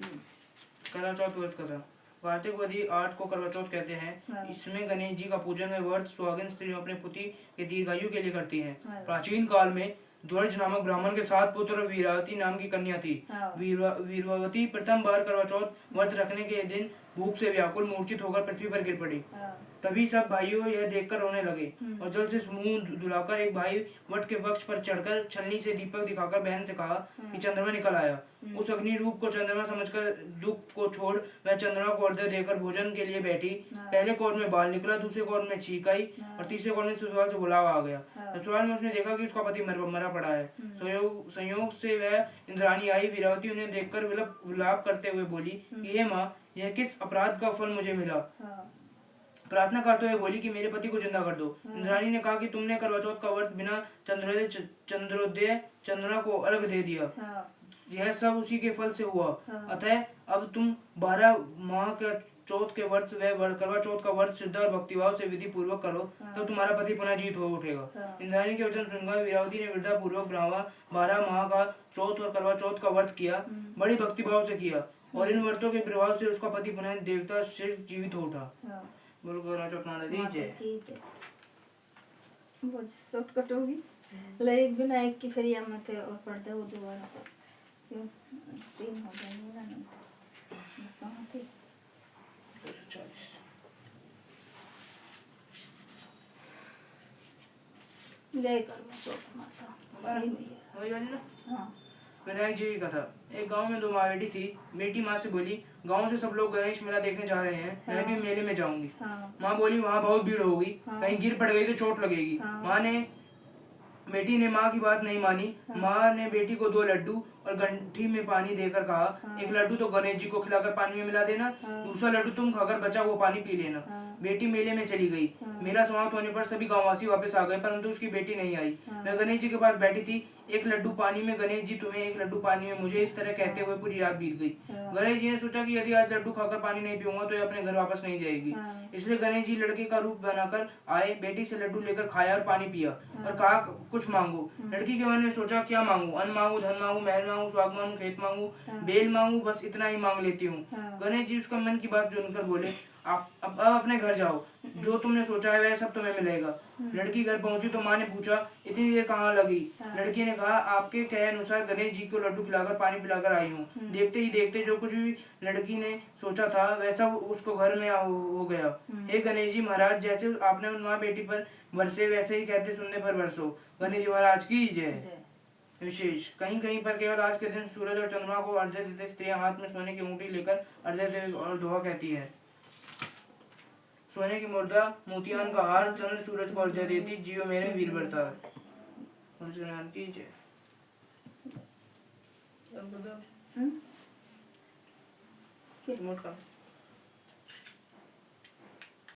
करवा चौथ व्रत कथा। कार्तिक वदी 8 को करवा चौथ कहते हैं। इसमें गणेश जी का पूजन व व्रत सुहागिन स्त्रियों अपने पति के दीर्घायु के लिए करती हैं। प्राचीन काल में ध्वज नामक ब्राह्मण के 7 पुत्र और वीरावती नाम की कन्या थी। वीरवती प्रथम बार करवा चौथ व्रत रखने के दिन भूख से व्याकुल मूर्छित होकर पृथ्वी पर गिर पड़ी। तभी सब भाइयों यह देखकर रोने लगे और जल से मुंह धुलाकर एक भाई वट के वृक्ष पर चढ़कर छलनी से दीपक दिखाकर बहन से कहा कि चंद्रमा निकल आया। उस अग्नि रूप को चंद्रमा समझकर दुख को छोड़ वह चंद्रमा को अर्घ्य देकर भोजन के लिए बैठी। पहले कौर में बाल निकला, दूसरे कौर में छींक आई और तीसरे कौर में ससुराल से बुलावा आ गया। ससुराल में उसने देखा कि उसका पति मरा पड़ा है। संयोग से वह इंद्राणी आई। वीरावती उन्हें देखकर विलाप करते हुए बोली कि हे माँ, यह किस अपराध का फल मुझे मिला। प्रार्थना करते हुए बोली कि मेरे पति को जिंदा कर दो। इंद्राणी ने कहा कि तुमने करवा चौथ का व्रत बिना चंद्रोदय चंद्रमा को अर्घ दे दिया, यह सब उसी के फल से हुआ। अतः अब तुम 12 माह के चौथ के व्रत व करवा चौथ का व्रत श्रद्धा और भक्तिभाव से विधि पूर्वक करो, तब तुम्हारा पति पुनः जीवित हो उठेगा। इंद्राणी के वचन सुनकर वीरावती ने वृद्धा पूर्वक 12 माह का चौथ और करवा चौथ का व्रत किया, बड़ी भक्तिभाव से किया और इन व्रतों के प्रभाव से उसका पति पुनः देवता से जीवित हो उठा। बोलो करवा चौथ माता दी जय। वो शॉर्टकट होगी ले एक बिना एक की फिर या मत और पढ़ दे वो दोबारा क्यों 3 हो गए मेरा नहीं कहाँ थे 240। जय करवा चौथ माता वही वाली ना। हाँ। विनायक जी की कथा। एक गांव में 2 माँ बेटी थी। बेटी माँ से बोली, गांव से सब लोग गणेश मेला देखने जा रहे हैं, मैं भी मेले में जाऊंगी। माँ बोली, वहाँ बहुत भीड़ होगी, कहीं गिर पड़ गई तो चोट लगेगी। बेटी ने माँ की बात नहीं मानी। माँ ने बेटी को 2 लड्डू और गंठी में पानी देकर कहा, एक लड्डू तो गणेश जी को खिलाकर पानी में मिला देना, दूसरा लड्डू तुम खाकर बचा वो पानी पी लेना। बेटी मेले में चली गई। मेला समाप्त होने पर सभी गांववासी वापस आ गए, परंतु उसकी बेटी नहीं आई। वह गणेश जी के पास बैठी थी। एक लड्डू पानी में गणेश जी तुम्हें, एक लड्डू पानी में मुझे, इस तरह कहते हुए पूरी रात बीत गई। गणेश जी ने सोचा कि यदि आज लड्डू खाकर पानी नहीं पीऊंगा तो ये अपने घर वापस नहीं जाएगी। इसलिए गणेश जी लड़के का रूप बनाकर आए, बेटी से लड्डू लेकर खाया और पानी पिया और कहा, कुछ मांगो। लड़की के मन में सोचा, क्या मांगू? अन्न मांगू, धन मांगू, महल मांगू, स्वाग मांगू, खेत मांगू, बेल मांगू, बस इतना ही मांग लेती हूँ। गणेश जी उसका मन की बात सुनकर बोले, अब अपने घर जाओ, जो तुमने सोचा है वह सब तुम्हें मिलेगा। लड़की घर पहुंची तो माँ ने पूछा, इतनी देर कहाँ लगी? लड़की ने कहा, आपके कहे अनुसार गणेश जी को लड्डू खिलाकर पानी पिलाकर आई हूँ। देखते ही देखते जो कुछ भी लड़की ने सोचा था वैसा उसको घर में हो गया। हे गणेश जी महाराज, जैसे आपने उन माँ बेटी पर बरसे वैसे ही कहते सुनने पर बरसो। गणेश जी महाराज की जय। विशेष कहीं कहीं पर केवल आज के दिन सूरज और चंद्रमा को अर्घ्य देते स्त्रियां हाथ में सोने की अंगूठी लेकर अर्घ्य दे और दुआ कहती है। सोने की मुद्रा, मोतियान का हार, चंद्र सूरज को अर्घ्य देती, जियो मेरे वीर बरतार। की जय। का